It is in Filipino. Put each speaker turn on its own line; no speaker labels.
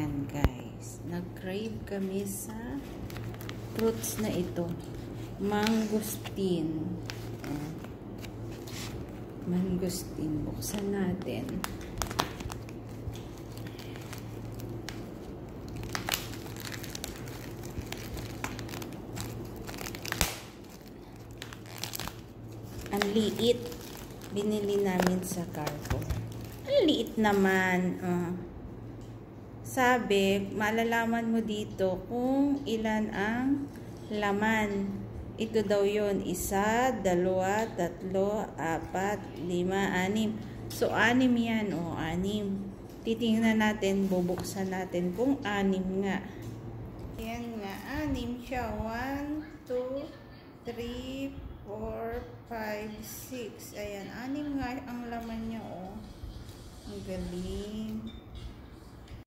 Ayan guys, nag-crave kami sa fruits na ito. Mangosteen. Mangosteen. Buksan natin. Ang liit. Binili namin sa Carrefour. Ang liit naman. Sabi, malalaman mo dito kung ilan ang laman. Ito daw yun. 1, 2, 3, 4, 5, 6. So, 6 yan. 6. Titingnan natin, bubuksan natin kung 6 nga. Ayan nga, 6 siya. 1, 2, 3, 4, 5, 6. Ayan, 6 nga ang laman niya, Ang galing.